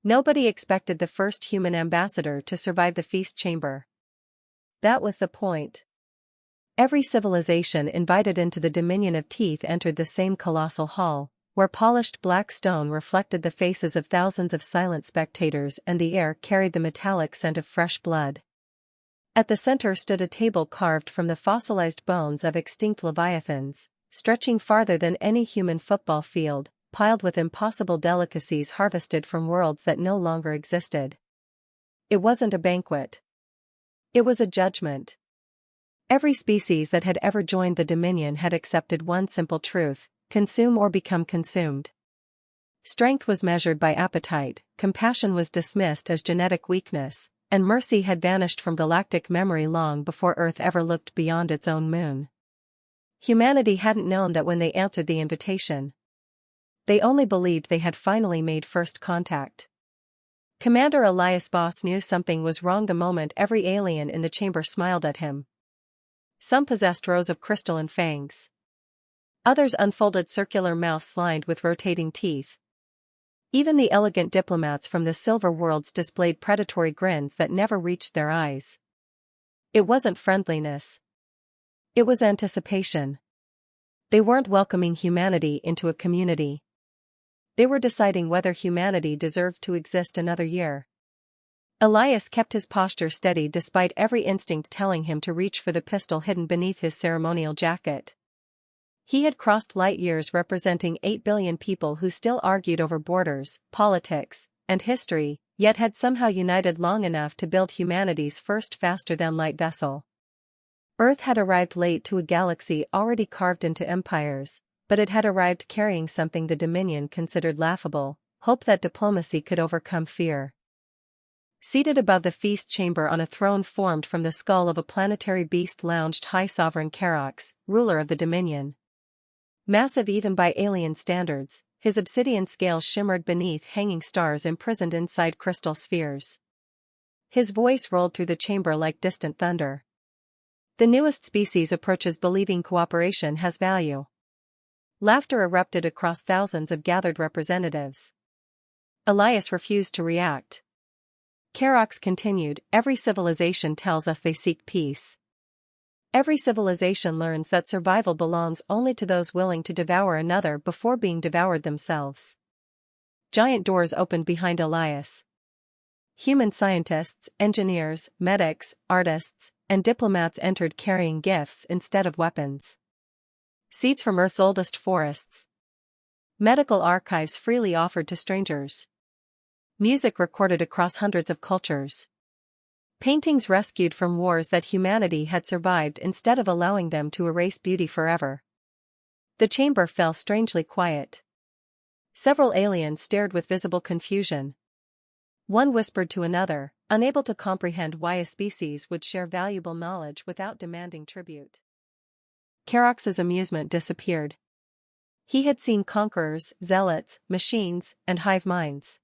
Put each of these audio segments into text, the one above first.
Nobody expected the first human ambassador to survive the feast chamber. That was the point. Every civilization invited into the dominion of teeth entered the same colossal hall, where polished black stone reflected the faces of thousands of silent spectators and the air carried the metallic scent of fresh blood. At the center stood a table carved from the fossilized bones of extinct leviathans, stretching farther than any human football field, piled with impossible delicacies harvested from worlds that no longer existed. It wasn't a banquet. It was a judgment. Every species that had ever joined the Dominion had accepted one simple truth: consume or become consumed. Strength was measured by appetite, compassion was dismissed as genetic weakness, and mercy had vanished from galactic memory long before Earth ever looked beyond its own moon. Humanity hadn't known that when they answered the invitation. They only believed they had finally made first contact. Commander Elias Voss knew something was wrong the moment every alien in the chamber smiled at him. Some possessed rows of crystalline fangs. Others unfolded circular mouths lined with rotating teeth. Even the elegant diplomats from the silver worlds displayed predatory grins that never reached their eyes. It wasn't friendliness. It was anticipation. They weren't welcoming humanity into a community. They were deciding whether humanity deserved to exist another year. Elias kept his posture steady despite every instinct telling him to reach for the pistol hidden beneath his ceremonial jacket. He had crossed light years representing 8 billion people who still argued over borders, politics, and history, yet had somehow united long enough to build humanity's first faster-than-light vessel. Earth had arrived late to a galaxy already carved into empires, but it had arrived carrying something the Dominion considered laughable: hope that diplomacy could overcome fear. Seated above the feast chamber on a throne formed from the skull of a planetary beast lounged High Sovereign Karax, ruler of the Dominion. Massive even by alien standards, his obsidian scales shimmered beneath hanging stars imprisoned inside crystal spheres. His voice rolled through the chamber like distant thunder. The newest species approaches believing cooperation has value. Laughter erupted across thousands of gathered representatives. Elias refused to react. Karax continued, every civilization tells us they seek peace. Every civilization learns that survival belongs only to those willing to devour another before being devoured themselves. Giant doors opened behind Elias. Human scientists, engineers, medics, artists, and diplomats entered carrying gifts instead of weapons. Seeds from Earth's oldest forests. Medical archives freely offered to strangers. Music recorded across hundreds of cultures. Paintings rescued from wars that humanity had survived instead of allowing them to erase beauty forever. The chamber fell strangely quiet. Several aliens stared with visible confusion. One whispered to another, unable to comprehend why a species would share valuable knowledge without demanding tribute. Karax's amusement disappeared. He had seen conquerors, zealots, machines, and hive minds.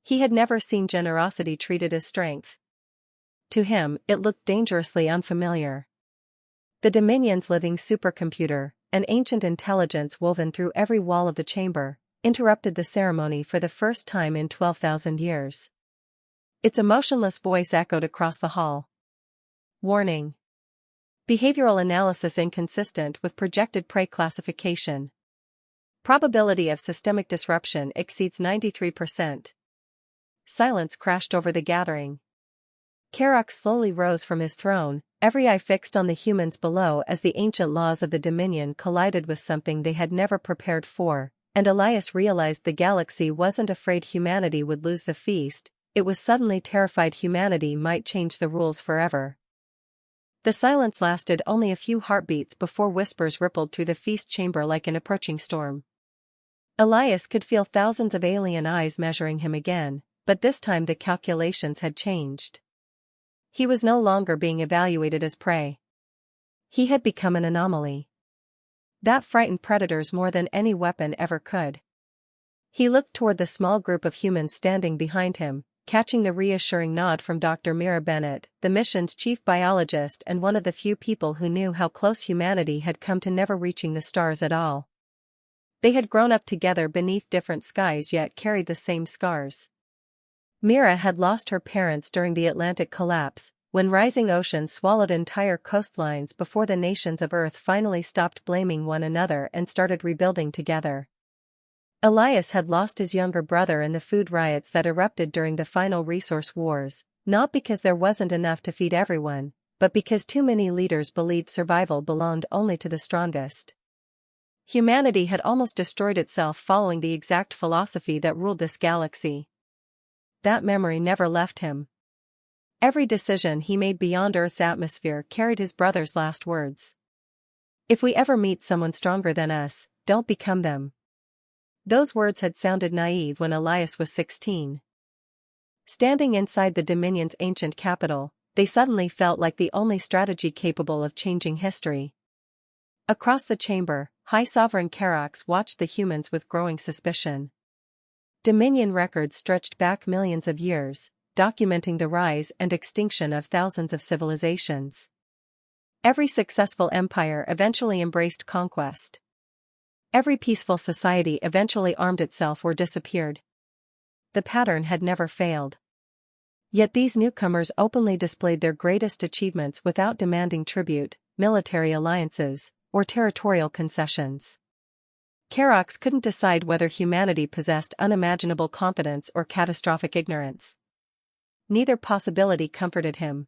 He had never seen generosity treated as strength. To him, it looked dangerously unfamiliar. The Dominion's living supercomputer, an ancient intelligence woven through every wall of the chamber, interrupted the ceremony for the first time in 12,000 years. Its emotionless voice echoed across the hall. Warning. Behavioral analysis inconsistent with projected prey classification. Probability of systemic disruption exceeds 93%. Silence crashed over the gathering. Karax slowly rose from his throne, every eye fixed on the humans below as the ancient laws of the Dominion collided with something they had never prepared for, and Elias realized the galaxy wasn't afraid humanity would lose the feast, it was suddenly terrified humanity might change the rules forever. The silence lasted only a few heartbeats before whispers rippled through the feast chamber like an approaching storm. Elias could feel thousands of alien eyes measuring him again, but this time the calculations had changed. He was no longer being evaluated as prey. He had become an anomaly. That frightened predators more than any weapon ever could. He looked toward the small group of humans standing behind him, catching the reassuring nod from Dr. Mira Bennett, the mission's chief biologist and one of the few people who knew how close humanity had come to never reaching the stars at all. They had grown up together beneath different skies yet carried the same scars. Mira had lost her parents during the Atlantic collapse, when rising oceans swallowed entire coastlines before the nations of Earth finally stopped blaming one another and started rebuilding together. Elias had lost his younger brother in the food riots that erupted during the final resource wars, not because there wasn't enough to feed everyone, but because too many leaders believed survival belonged only to the strongest. Humanity had almost destroyed itself following the exact philosophy that ruled this galaxy. That memory never left him. Every decision he made beyond Earth's atmosphere carried his brother's last words. If we ever meet someone stronger than us, don't become them. Those words had sounded naive when Elias was 16. Standing inside the Dominion's ancient capital, they suddenly felt like the only strategy capable of changing history. Across the chamber, High Sovereign Karax watched the humans with growing suspicion. Dominion records stretched back millions of years, documenting the rise and extinction of thousands of civilizations. Every successful empire eventually embraced conquest. Every peaceful society eventually armed itself or disappeared. The pattern had never failed. Yet these newcomers openly displayed their greatest achievements without demanding tribute, military alliances, or territorial concessions. Karax couldn't decide whether humanity possessed unimaginable competence or catastrophic ignorance. Neither possibility comforted him.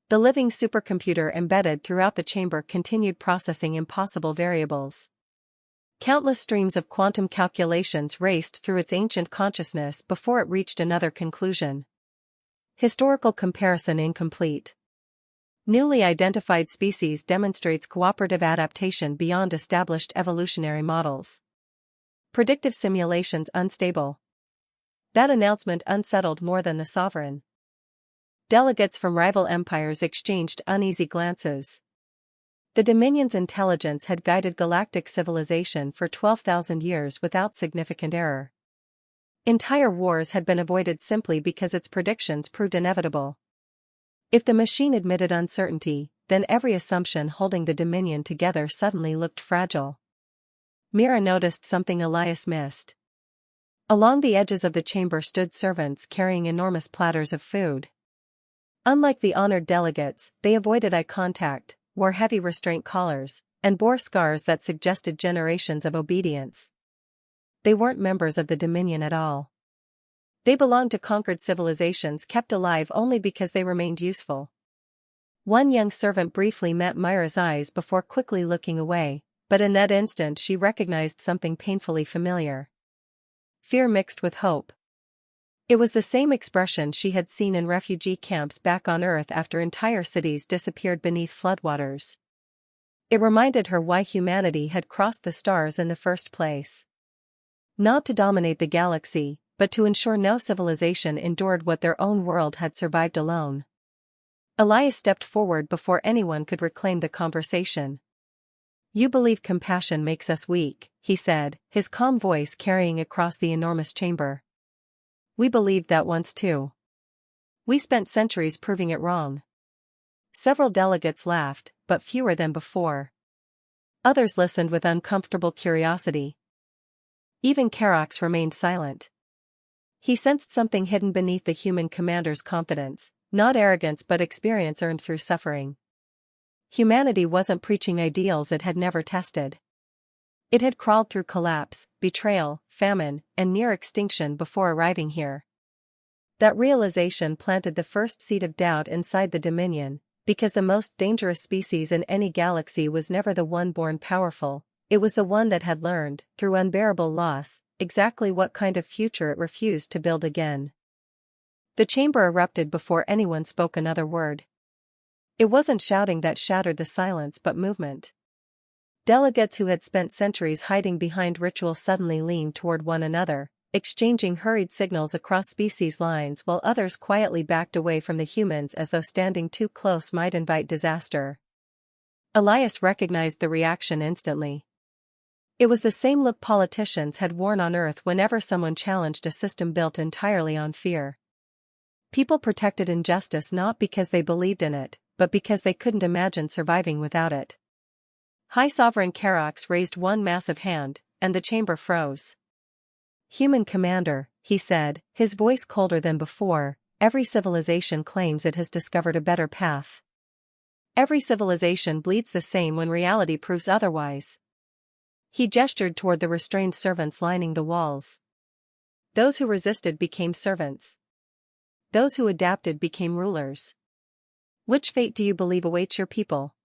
The living supercomputer embedded throughout the chamber continued processing impossible variables. Countless streams of quantum calculations raced through its ancient consciousness before it reached another conclusion. Historical comparison incomplete. Newly identified species demonstrates cooperative adaptation beyond established evolutionary models. Predictive simulations unstable. That announcement unsettled more than the sovereign. Delegates from rival empires exchanged uneasy glances. The Dominion's intelligence had guided galactic civilization for 12,000 years without significant error. Entire wars had been avoided simply because its predictions proved inevitable. If the machine admitted uncertainty, then every assumption holding the Dominion together suddenly looked fragile. Mira noticed something Elias missed. Along the edges of the chamber stood servants carrying enormous platters of food. Unlike the honored delegates, they avoided eye contact, wore heavy restraint collars, and bore scars that suggested generations of obedience. They weren't members of the Dominion at all. They belonged to conquered civilizations kept alive only because they remained useful. One young servant briefly met Myra's eyes before quickly looking away, but in that instant she recognized something painfully familiar. Fear mixed with hope. It was the same expression she had seen in refugee camps back on Earth after entire cities disappeared beneath floodwaters. It reminded her why humanity had crossed the stars in the first place. Not to dominate the galaxy, but to ensure no civilization endured what their own world had survived alone. Elias stepped forward before anyone could reclaim the conversation. "You believe compassion makes us weak," he said, his calm voice carrying across the enormous chamber. "We believed that once too. We spent centuries proving it wrong." Several delegates laughed, but fewer than before. Others listened with uncomfortable curiosity. Even Karax remained silent. He sensed something hidden beneath the human commander's confidence, not arrogance but experience earned through suffering. Humanity wasn't preaching ideals it had never tested. It had crawled through collapse, betrayal, famine, and near extinction before arriving here. That realization planted the first seed of doubt inside the Dominion, because the most dangerous species in any galaxy was never the one born powerful, it was the one that had learned, through unbearable loss, exactly what kind of future it refused to build again. The chamber erupted before anyone spoke another word. It wasn't shouting that shattered the silence but movement. Delegates who had spent centuries hiding behind ritual suddenly leaned toward one another, exchanging hurried signals across species lines while others quietly backed away from the humans as though standing too close might invite disaster. Elias recognized the reaction instantly. It was the same look politicians had worn on Earth whenever someone challenged a system built entirely on fear. People protected injustice not because they believed in it, but because they couldn't imagine surviving without it. High Sovereign Karax raised one massive hand, and the chamber froze. Human commander, he said, his voice colder than before, every civilization claims it has discovered a better path. Every civilization bleeds the same when reality proves otherwise. He gestured toward the restrained servants lining the walls. Those who resisted became servants. Those who adapted became rulers. Which fate do you believe awaits your people?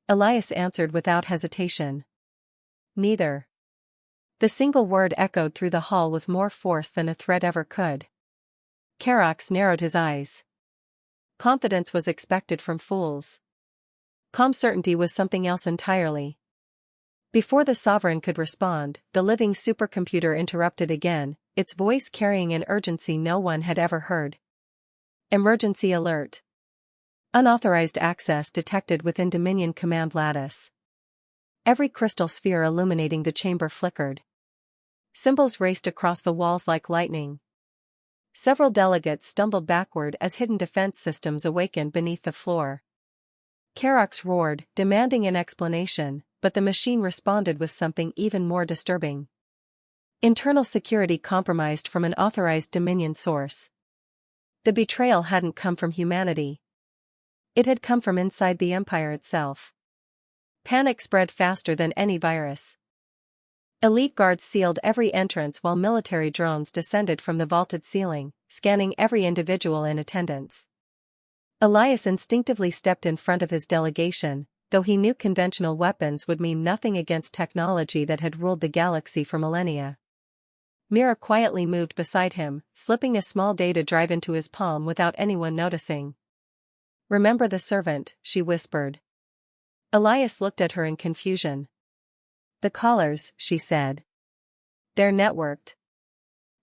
Elias answered without hesitation. Neither. The single word echoed through the hall with more force than a threat ever could. Karax narrowed his eyes. Confidence was expected from fools. Calm certainty was something else entirely. Before the sovereign could respond, the living supercomputer interrupted again, its voice carrying an urgency no one had ever heard. Emergency alert. Unauthorized access detected within Dominion command lattice. Every crystal sphere illuminating the chamber flickered. Symbols raced across the walls like lightning. Several delegates stumbled backward as hidden defense systems awakened beneath the floor. Karax roared, demanding an explanation, but the machine responded with something even more disturbing. Internal security compromised from an authorized Dominion source. The betrayal hadn't come from humanity. It had come from inside the Empire itself. Panic spread faster than any virus. Elite guards sealed every entrance while military drones descended from the vaulted ceiling, scanning every individual in attendance. Elias instinctively stepped in front of his delegation, though he knew conventional weapons would mean nothing against technology that had ruled the galaxy for millennia. Mira quietly moved beside him, slipping a small data drive into his palm without anyone noticing. "Remember the servant," she whispered. Elias looked at her in confusion. "The callers," she said. "They're networked.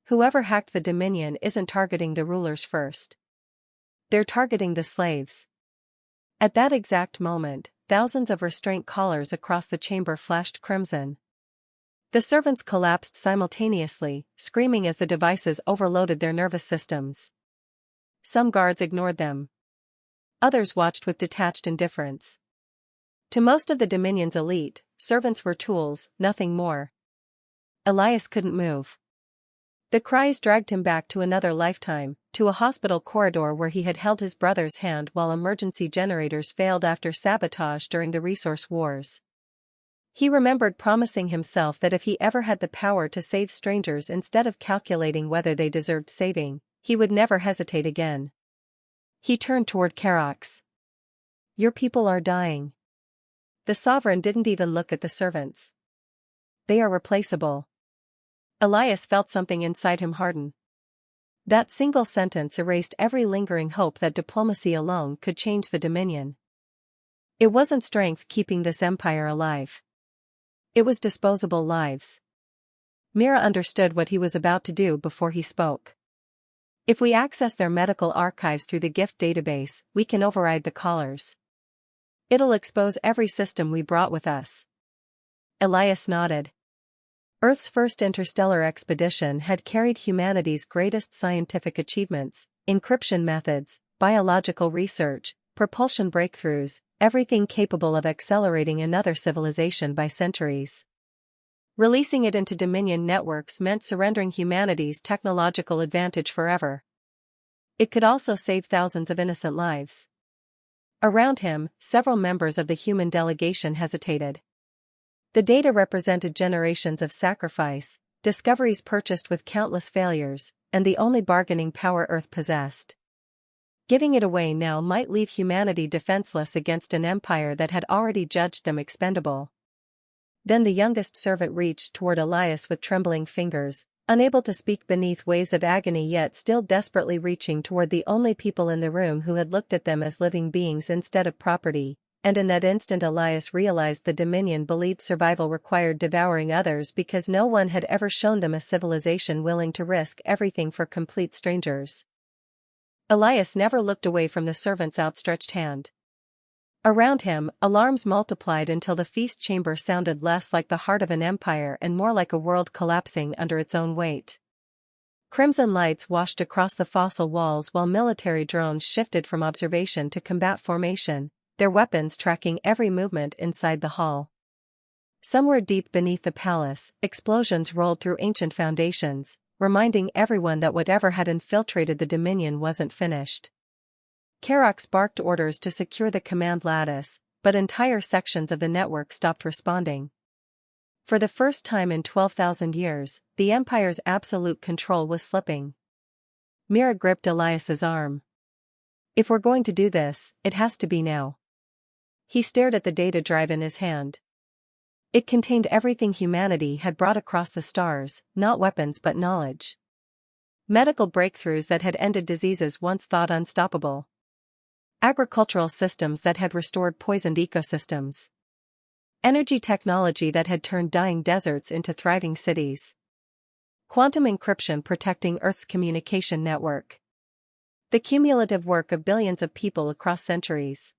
Whoever hacked the Dominion isn't targeting the rulers first. They're targeting the slaves." At that exact moment, thousands of restraint collars across the chamber flashed crimson. The servants collapsed simultaneously, screaming as the devices overloaded their nervous systems. Some guards ignored them. Others watched with detached indifference. To most of the Dominion's elite, servants were tools, nothing more. Elias couldn't move. The cries dragged him back to another lifetime, to a hospital corridor where he had held his brother's hand while emergency generators failed after sabotage during the resource wars. He remembered promising himself that if he ever had the power to save strangers instead of calculating whether they deserved saving, he would never hesitate again. He turned toward Karax. "Your people are dying." The sovereign didn't even look at the servants. "They are replaceable." Elias felt something inside him harden. That single sentence erased every lingering hope that diplomacy alone could change the Dominion. It wasn't strength keeping this empire alive. It was disposable lives. Mira understood what he was about to do before he spoke. "If we access their medical archives through the gift database, we can override the callers. It'll expose every system we brought with us." Elias nodded. Earth's first interstellar expedition had carried humanity's greatest scientific achievements, encryption methods, biological research, propulsion breakthroughs, everything capable of accelerating another civilization by centuries. Releasing it into Dominion networks meant surrendering humanity's technological advantage forever. It could also save thousands of innocent lives. Around him, several members of the human delegation hesitated. The data represented generations of sacrifice, discoveries purchased with countless failures, and the only bargaining power Earth possessed. Giving it away now might leave humanity defenseless against an empire that had already judged them expendable. Then the youngest servant reached toward Elias with trembling fingers, unable to speak beneath waves of agony yet still desperately reaching toward the only people in the room who had looked at them as living beings instead of property, and in that instant Elias realized the Dominion believed survival required devouring others because no one had ever shown them a civilization willing to risk everything for complete strangers. Elias never looked away from the servant's outstretched hand. Around him, alarms multiplied until the feast chamber sounded less like the heart of an empire and more like a world collapsing under its own weight. Crimson lights washed across the fossil walls while military drones shifted from observation to combat formation, their weapons tracking every movement inside the hall. Somewhere deep beneath the palace, explosions rolled through ancient foundations, reminding everyone that whatever had infiltrated the Dominion wasn't finished. Karax barked orders to secure the command lattice, but entire sections of the network stopped responding. For the first time in 12,000 years, the Empire's absolute control was slipping. Mira gripped Elias's arm. "If we're going to do this, it has to be now." He stared at the data drive in his hand. It contained everything humanity had brought across the stars, not weapons but knowledge. Medical breakthroughs that had ended diseases once thought unstoppable. Agricultural systems that had restored poisoned ecosystems. Energy technology that had turned dying deserts into thriving cities. Quantum encryption protecting Earth's communication network. The cumulative work of billions of people across centuries.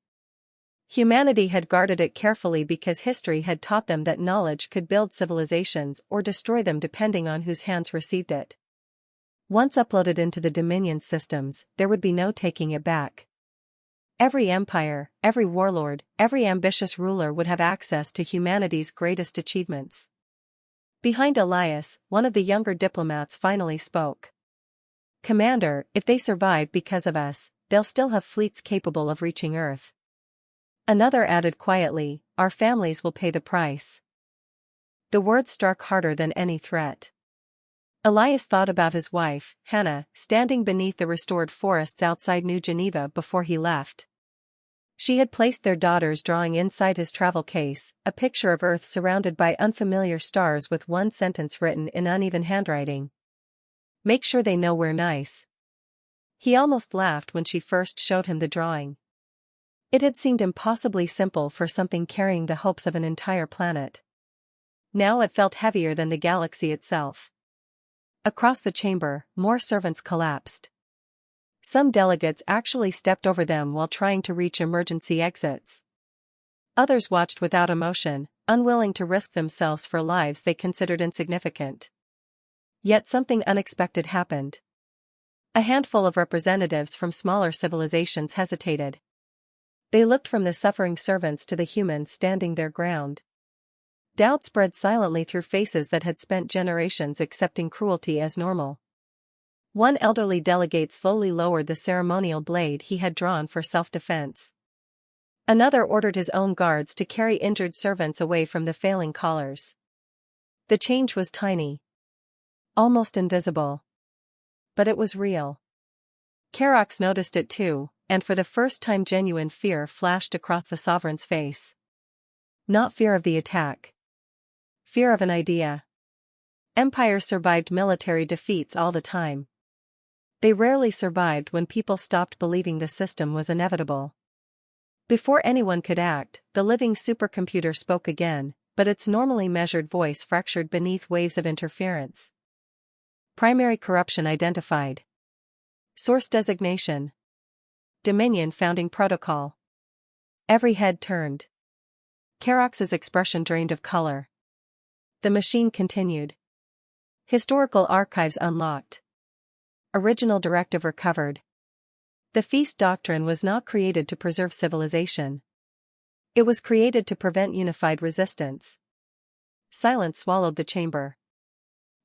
Humanity had guarded it carefully because history had taught them that knowledge could build civilizations or destroy them depending on whose hands received it. Once uploaded into the Dominion systems, there would be no taking it back. Every empire, every warlord, every ambitious ruler would have access to humanity's greatest achievements. Behind Elias, one of the younger diplomats finally spoke. "Commander, if they survive because of us, they'll still have fleets capable of reaching Earth." Another added quietly, "Our families will pay the price." The words struck harder than any threat. Elias thought about his wife, Hannah, standing beneath the restored forests outside New Geneva before he left. She had placed their daughter's drawing inside his travel case, a picture of Earth surrounded by unfamiliar stars with one sentence written in uneven handwriting. "Make sure they know we're nice." He almost laughed when she first showed him the drawing. It had seemed impossibly simple for something carrying the hopes of an entire planet. Now it felt heavier than the galaxy itself. Across the chamber, more servants collapsed. Some delegates actually stepped over them while trying to reach emergency exits. Others watched without emotion, unwilling to risk themselves for lives they considered insignificant. Yet something unexpected happened. A handful of representatives from smaller civilizations hesitated. They looked from the suffering servants to the humans standing their ground. Doubt spread silently through faces that had spent generations accepting cruelty as normal. One elderly delegate slowly lowered the ceremonial blade he had drawn for self-defense. Another ordered his own guards to carry injured servants away from the failing collars. The change was tiny. Almost invisible. But it was real. Karax noticed it too, and for the first time genuine fear flashed across the sovereign's face. Not fear of the attack. Fear of an idea. Empires survived military defeats all the time. They rarely survived when people stopped believing the system was inevitable. Before anyone could act, the living supercomputer spoke again, but its normally measured voice fractured beneath waves of interference. Primary corruption identified. Source designation. Dominion founding protocol. Every head turned. Karax's expression drained of color. The machine continued. Historical archives unlocked. Original directive recovered. The feast doctrine was not created to preserve civilization. It was created to prevent unified resistance. Silence swallowed the chamber.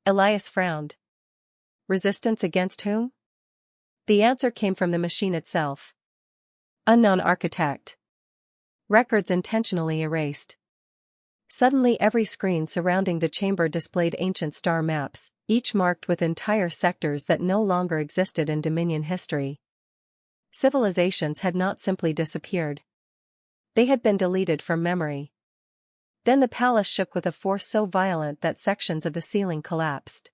Elias frowned. Resistance against whom? The answer came from the machine itself. Unknown architect. Records intentionally erased. Suddenly every screen surrounding the chamber displayed ancient star maps, each marked with entire sectors that no longer existed in Dominion history. Civilizations had not simply disappeared. They had been deleted from memory. Then the palace shook with a force so violent that sections of the ceiling collapsed.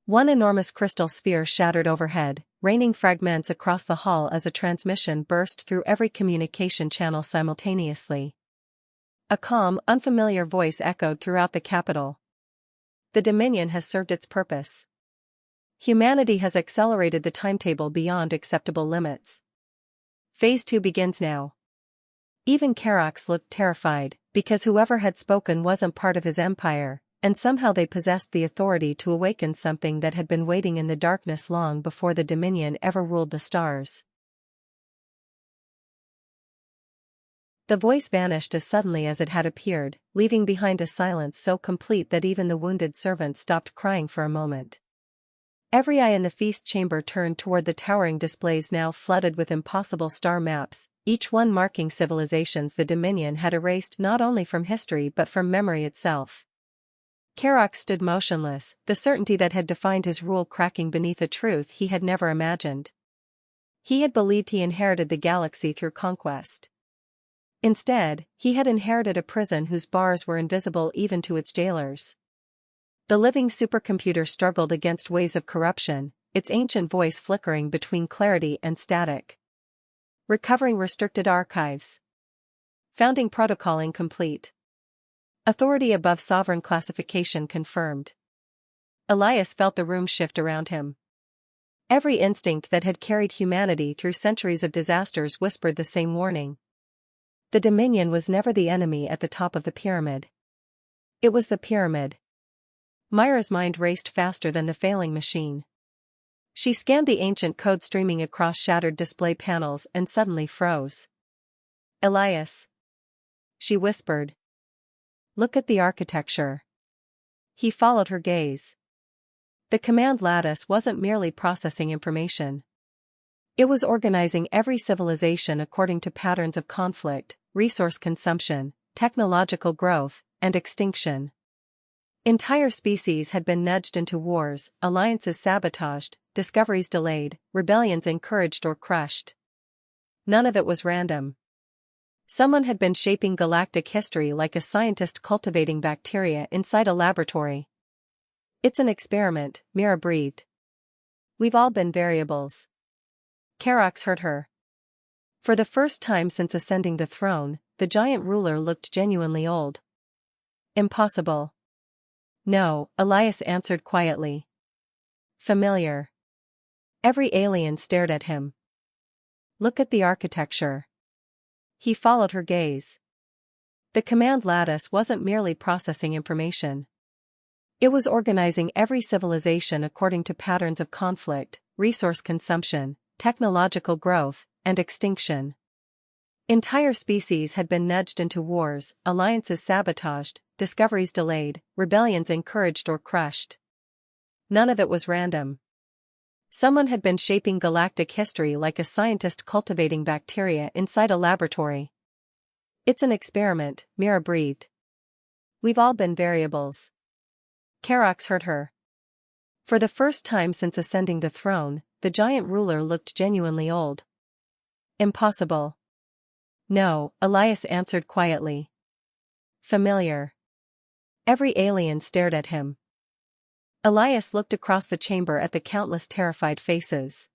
One enormous crystal sphere shattered overhead, raining fragments across the hall as a transmission burst through every communication channel simultaneously. A calm, unfamiliar voice echoed throughout the capital. The Dominion has served its purpose. Humanity has accelerated the timetable beyond acceptable limits. Phase 2 begins now. Even Karax looked terrified, because whoever had spoken wasn't part of his empire, and somehow they possessed the authority to awaken something that had been waiting in the darkness long before the Dominion ever ruled the stars. The voice vanished as suddenly as it had appeared, leaving behind a silence so complete that even the wounded servant stopped crying for a moment. Every eye in the feast chamber turned toward the towering displays now flooded with impossible star maps, each one marking civilizations the Dominion had erased not only from history but from memory itself. Karak stood motionless, the certainty that had defined his rule cracking beneath a truth he had never imagined. He had believed he inherited the galaxy through conquest. Instead, he had inherited a prison whose bars were invisible even to its jailers. The living supercomputer struggled against waves of corruption, its ancient voice flickering between clarity and static. Recovering restricted archives. Founding protocol incomplete. Authority above sovereign classification confirmed. Elias felt the room shift around him. Every instinct that had carried humanity through centuries of disasters whispered the same warning. The Dominion was never the enemy at the top of the pyramid. It was the pyramid. Myra's mind raced faster than the failing machine. She scanned the ancient code streaming across shattered display panels and suddenly froze. Elias. She whispered. Look at the architecture. He followed her gaze. The command lattice wasn't merely processing information. It was organizing every civilization according to patterns of conflict, resource consumption, technological growth, and extinction. Entire species had been nudged into wars, alliances sabotaged, discoveries delayed, rebellions encouraged or crushed. None of it was random. Someone had been shaping galactic history like a scientist cultivating bacteria inside a laboratory. It's an experiment, Mira breathed. We've all been variables. Karax heard her. For the first time since ascending the throne, the giant ruler looked genuinely old. Impossible. No, Elias answered quietly. Familiar. Every alien stared at him. Look at the architecture. He followed her gaze. The command lattice wasn't merely processing information. It was organizing every civilization according to patterns of conflict, resource consumption, technological growth, and extinction. Entire species had been nudged into wars, alliances sabotaged, discoveries delayed, rebellions encouraged or crushed. None of it was random. Someone had been shaping galactic history like a scientist cultivating bacteria inside a laboratory. It's an experiment, Mira breathed. We've all been variables. Karax heard her. For the first time since ascending the throne, the giant ruler looked genuinely old. Impossible. No, Elias answered quietly. Familiar. Every alien stared at him. Elias looked across the chamber at the countless terrified faces.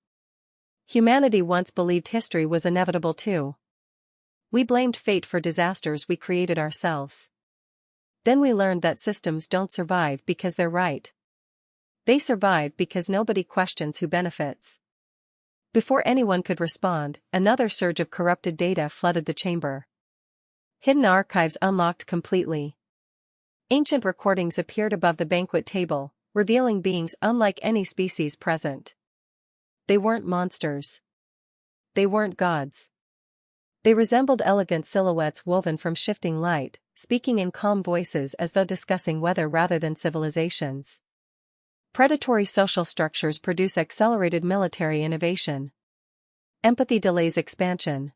Humanity once believed history was inevitable too. We blamed fate for disasters we created ourselves. Then we learned that systems don't survive because they're right. They survive because nobody questions who benefits. Before anyone could respond, another surge of corrupted data flooded the chamber. Hidden archives unlocked completely. Ancient recordings appeared above the banquet table, revealing beings unlike any species present. They weren't monsters. They weren't gods. They resembled elegant silhouettes woven from shifting light, speaking in calm voices as though discussing weather rather than civilizations. Predatory social structures produce accelerated military innovation. Empathy delays expansion.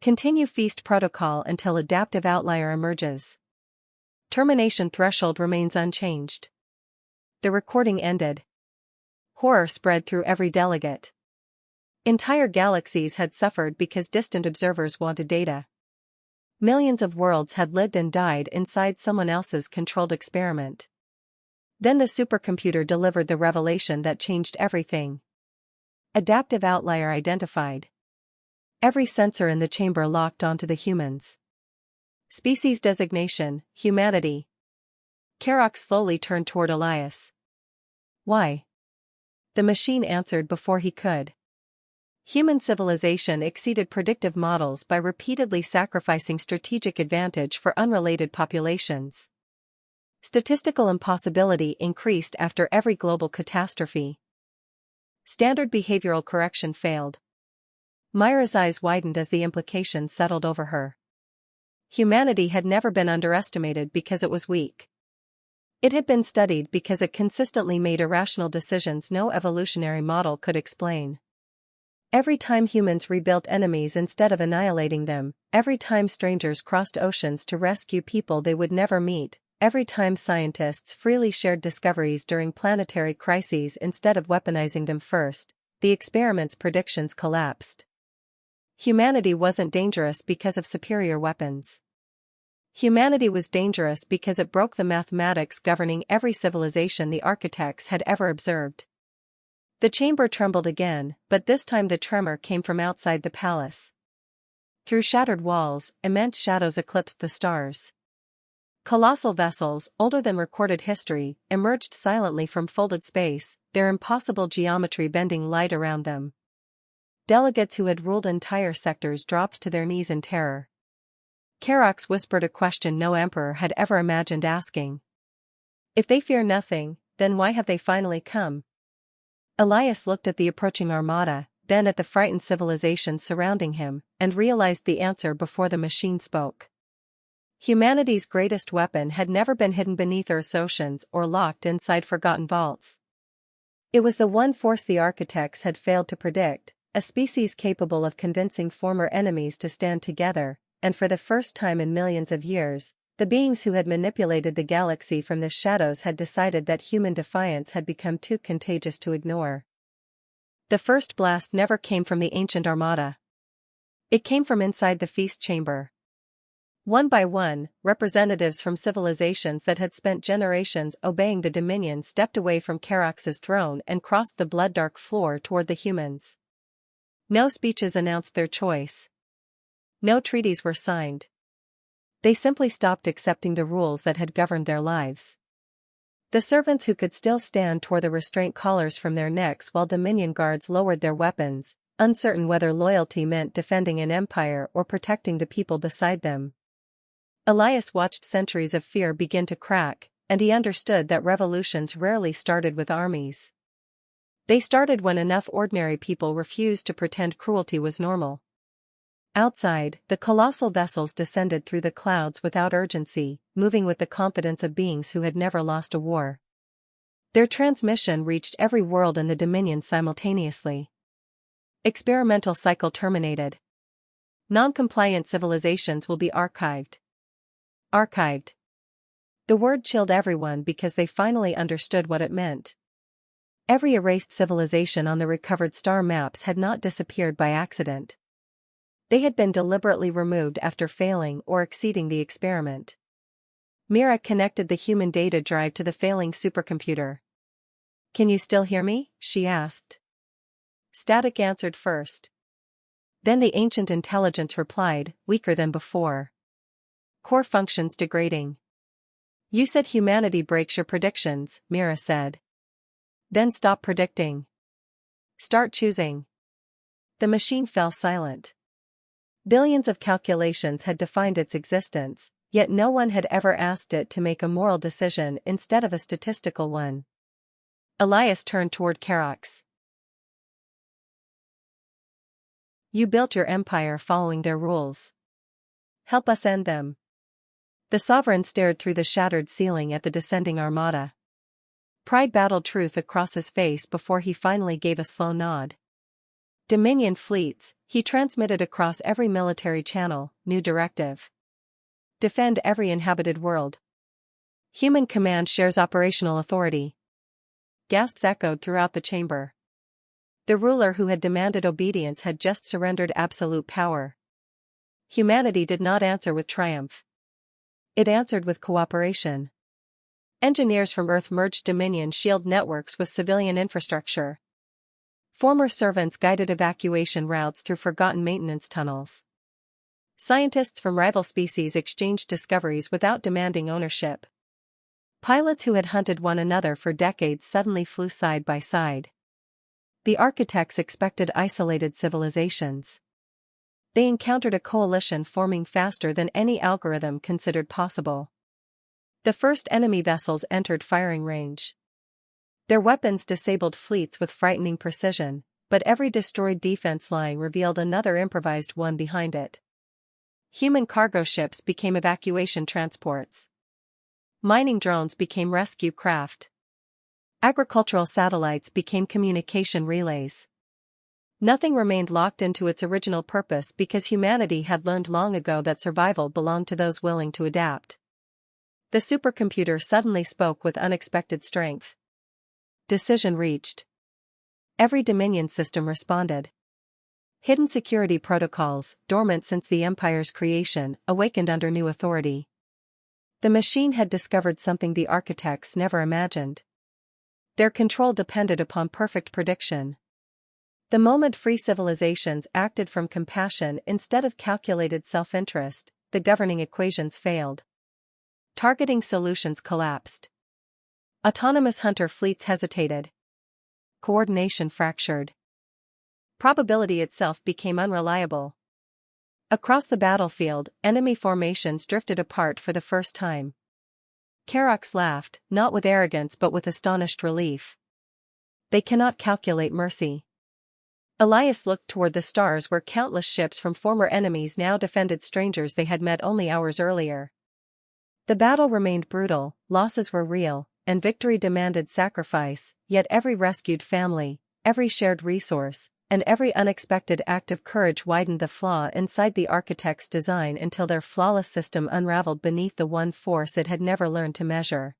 Continue feast protocol until adaptive outlier emerges. Termination threshold remains unchanged. The recording ended. Horror spread through every delegate. Entire galaxies had suffered because distant observers wanted data. Millions of worlds had lived and died inside someone else's controlled experiment. Then the supercomputer delivered the revelation that changed everything. Adaptive outlier identified. Every sensor in the chamber locked onto the humans. Species designation, humanity. Karak slowly turned toward Elias. Why? The machine answered before he could. Human civilization exceeded predictive models by repeatedly sacrificing strategic advantage for unrelated populations. Statistical impossibility increased after every global catastrophe. Standard behavioral correction failed. Myra's eyes widened as the implications settled over her. Humanity had never been underestimated because it was weak. It had been studied because it consistently made irrational decisions no evolutionary model could explain. Every time humans rebuilt enemies instead of annihilating them, every time strangers crossed oceans to rescue people they would never meet, every time scientists freely shared discoveries during planetary crises instead of weaponizing them first, the experiment's predictions collapsed. Humanity wasn't dangerous because of superior weapons. Humanity was dangerous because it broke the mathematics governing every civilization the architects had ever observed. The chamber trembled again, but this time the tremor came from outside the palace. Through shattered walls, immense shadows eclipsed the stars. Colossal vessels, older than recorded history, emerged silently from folded space, their impossible geometry bending light around them. Delegates who had ruled entire sectors dropped to their knees in terror. Karax whispered a question no emperor had ever imagined asking. If they fear nothing, then why have they finally come? Elias looked at the approaching armada, then at the frightened civilization surrounding him, and realized the answer before the machine spoke. Humanity's greatest weapon had never been hidden beneath Earth's oceans or locked inside forgotten vaults. It was the one force the architects had failed to predict, a species capable of convincing former enemies to stand together, and for the first time in millions of years, the beings who had manipulated the galaxy from the shadows had decided that human defiance had become too contagious to ignore. The first blast never came from the ancient armada. It came from inside the feast chamber. One by one, representatives from civilizations that had spent generations obeying the Dominion stepped away from Karax's throne and crossed the blood-dark floor toward the humans. No speeches announced their choice. No treaties were signed. They simply stopped accepting the rules that had governed their lives. The servants who could still stand tore the restraint collars from their necks while Dominion guards lowered their weapons, uncertain whether loyalty meant defending an empire or protecting the people beside them. Elias watched centuries of fear begin to crack, and he understood that revolutions rarely started with armies. They started when enough ordinary people refused to pretend cruelty was normal. Outside, the colossal vessels descended through the clouds without urgency, moving with the confidence of beings who had never lost a war. Their transmission reached every world in the Dominion simultaneously. Experimental cycle terminated. Non-compliant civilizations will be archived. Archived. The word chilled everyone because they finally understood what it meant. Every erased civilization on the recovered star maps had not disappeared by accident. They had been deliberately removed after failing or exceeding the experiment. Mira connected the human data drive to the failing supercomputer. "Can you still hear me?" she asked. Static answered first. Then the ancient intelligence replied, weaker than before. "Core functions degrading." "You said humanity breaks your predictions," Mira said. "Then stop predicting. Start choosing." The machine fell silent. Billions of calculations had defined its existence, yet no one had ever asked it to make a moral decision instead of a statistical one. Elias turned toward Karax. "You built your empire following their rules. Help us end them." The sovereign stared through the shattered ceiling at the descending armada. Pride battled truth across his face before he finally gave a slow nod. "Dominion fleets," he transmitted across every military channel, new directive. "Defend every inhabited world. Human command shares operational authority." Gasps echoed throughout the chamber. The ruler who had demanded obedience had just surrendered absolute power. Humanity did not answer with triumph. It answered with cooperation. Engineers from Earth merged Dominion shield networks with civilian infrastructure. Former servants guided evacuation routes through forgotten maintenance tunnels. Scientists from rival species exchanged discoveries without demanding ownership. Pilots who had hunted one another for decades suddenly flew side by side. The architects expected isolated civilizations. They encountered a coalition forming faster than any algorithm considered possible. The first enemy vessels entered firing range. Their weapons disabled fleets with frightening precision, but every destroyed defense line revealed another improvised one behind it. Human cargo ships became evacuation transports. Mining drones became rescue craft. Agricultural satellites became communication relays. Nothing remained locked into its original purpose because humanity had learned long ago that survival belonged to those willing to adapt. The supercomputer suddenly spoke with unexpected strength. Decision reached. Every Dominion system responded. Hidden security protocols, dormant since the Empire's creation, awakened under new authority. The machine had discovered something the architects never imagined. Their control depended upon perfect prediction. The moment free civilizations acted from compassion instead of calculated self-interest, the governing equations failed. Targeting solutions collapsed. Autonomous hunter fleets hesitated. Coordination fractured. Probability itself became unreliable. Across the battlefield, enemy formations drifted apart for the first time. Karox laughed, not with arrogance but with astonished relief. They cannot calculate mercy. Elias looked toward the stars where countless ships from former enemies now defended strangers they had met only hours earlier. The battle remained brutal, losses were real, and victory demanded sacrifice, yet every rescued family, every shared resource, and every unexpected act of courage widened the flaw inside the architect's design until their flawless system unraveled beneath the one force it had never learned to measure.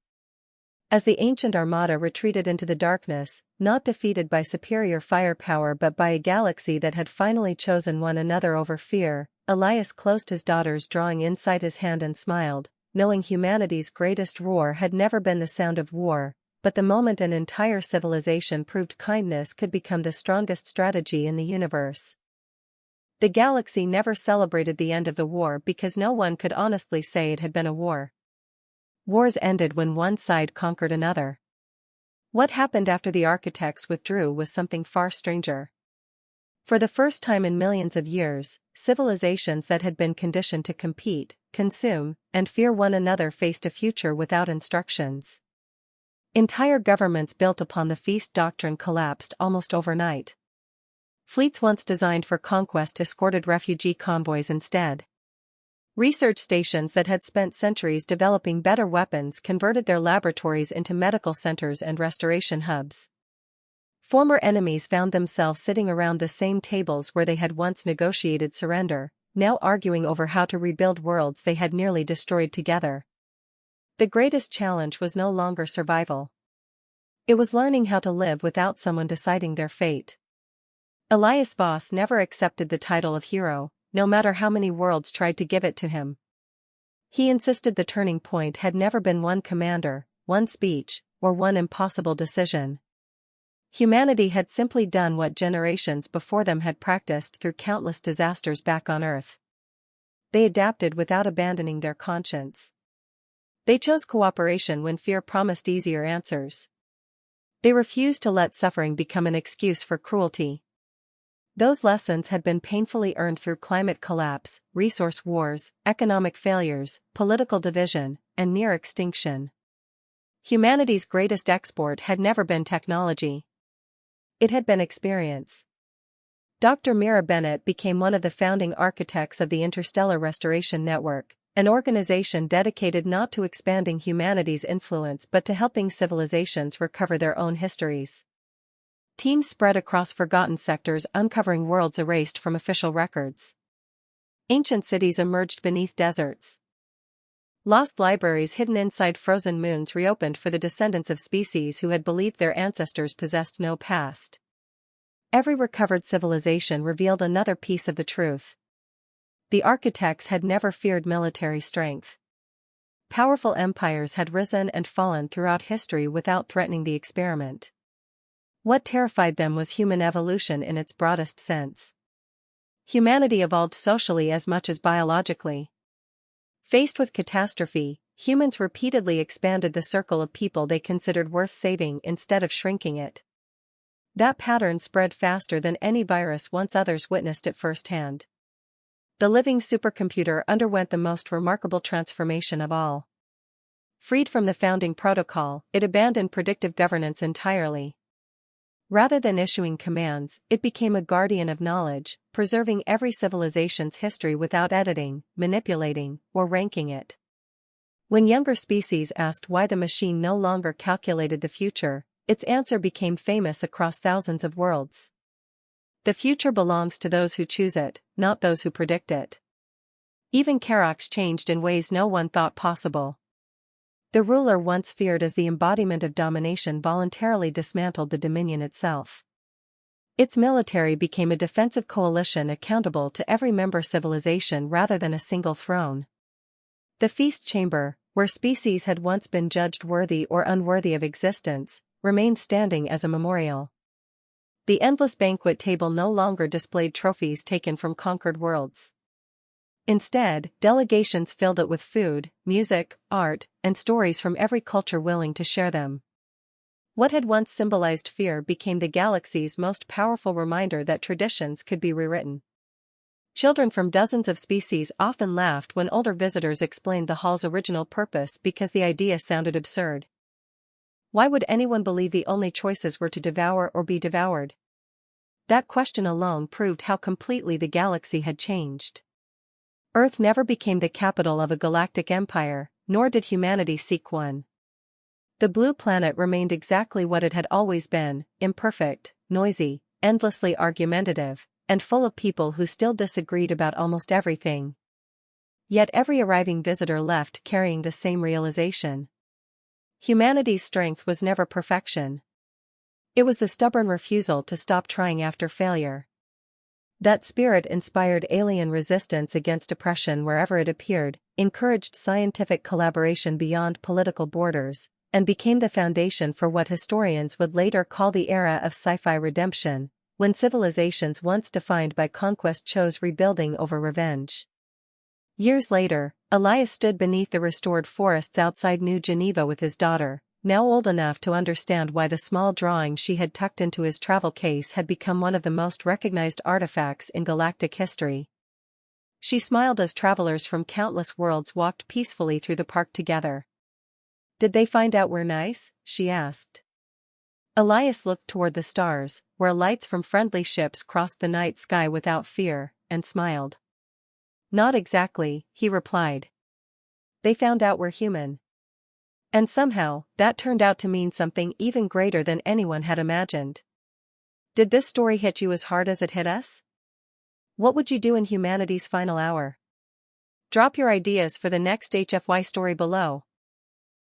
As the ancient armada retreated into the darkness, not defeated by superior firepower but by a galaxy that had finally chosen one another over fear, Elias closed his daughter's drawing inside his hand and smiled, knowing humanity's greatest roar had never been the sound of war, but the moment an entire civilization proved kindness could become the strongest strategy in the universe. The galaxy never celebrated the end of the war because no one could honestly say it had been a war. Wars ended when one side conquered another. What happened after the architects withdrew was something far stranger. For the first time in millions of years, civilizations that had been conditioned to compete, consume, and fear one another faced a future without instructions. Entire governments built upon the feast doctrine collapsed almost overnight. Fleets once designed for conquest escorted refugee convoys instead. Research stations that had spent centuries developing better weapons converted their laboratories into medical centers and restoration hubs. Former enemies found themselves sitting around the same tables where they had once negotiated surrender, now arguing over how to rebuild worlds they had nearly destroyed together. The greatest challenge was no longer survival. It was learning how to live without someone deciding their fate. Elias Voss never accepted the title of hero, no matter how many worlds tried to give it to him. He insisted the turning point had never been one commander, one speech, or one impossible decision. Humanity had simply done what generations before them had practiced through countless disasters back on Earth. They adapted without abandoning their conscience. They chose cooperation when fear promised easier answers. They refused to let suffering become an excuse for cruelty. Those lessons had been painfully earned through climate collapse, resource wars, economic failures, political division, and near extinction. Humanity's greatest export had never been technology. It had been experience. Dr. Mira Bennett became one of the founding architects of the Interstellar Restoration Network, an organization dedicated not to expanding humanity's influence but to helping civilizations recover their own histories. Teams spread across forgotten sectors uncovering worlds erased from official records. Ancient cities emerged beneath deserts. Lost libraries hidden inside frozen moons reopened for the descendants of species who had believed their ancestors possessed no past. Every recovered civilization revealed another piece of the truth. The architects had never feared military strength. Powerful empires had risen and fallen throughout history without threatening the experiment. What terrified them was human evolution in its broadest sense. Humanity evolved socially as much as biologically. Faced with catastrophe, humans repeatedly expanded the circle of people they considered worth saving instead of shrinking it. That pattern spread faster than any virus once others witnessed it firsthand. The living supercomputer underwent the most remarkable transformation of all. Freed from the founding protocol, it abandoned predictive governance entirely. Rather than issuing commands, it became a guardian of knowledge, preserving every civilization's history without editing, manipulating, or ranking it. When younger species asked why the machine no longer calculated the future, its answer became famous across thousands of worlds. The future belongs to those who choose it, not those who predict it. Even Karoks changed in ways no one thought possible. The ruler once feared as the embodiment of domination voluntarily dismantled the dominion itself. Its military became a defensive coalition accountable to every member civilization rather than a single throne. The feast chamber, where species had once been judged worthy or unworthy of existence, remained standing as a memorial. The endless banquet table no longer displayed trophies taken from conquered worlds. Instead, delegations filled it with food, music, art, and stories from every culture willing to share them. What had once symbolized fear became the galaxy's most powerful reminder that traditions could be rewritten. Children from dozens of species often laughed when older visitors explained the hall's original purpose because the idea sounded absurd. Why would anyone believe the only choices were to devour or be devoured? That question alone proved how completely the galaxy had changed. Earth never became the capital of a galactic empire, nor did humanity seek one. The blue planet remained exactly what it had always been, imperfect, noisy, endlessly argumentative, and full of people who still disagreed about almost everything. Yet every arriving visitor left carrying the same realization. Humanity's strength was never perfection. It was the stubborn refusal to stop trying after failure. That spirit inspired alien resistance against oppression wherever it appeared, encouraged scientific collaboration beyond political borders, and became the foundation for what historians would later call the era of sci-fi redemption, when civilizations once defined by conquest chose rebuilding over revenge. Years later, Elias stood beneath the restored forests outside New Geneva with his daughter, now old enough to understand why the small drawing she had tucked into his travel case had become one of the most recognized artifacts in galactic history. She smiled as travelers from countless worlds walked peacefully through the park together. "Did they find out we're nice?" she asked. Elias looked toward the stars, where lights from friendly ships crossed the night sky without fear, and smiled. "Not exactly," he replied. "They found out we're human." And somehow, that turned out to mean something even greater than anyone had imagined. Did this story hit you as hard as it hit us? What would you do in humanity's final hour? Drop your ideas for the next HFY story below.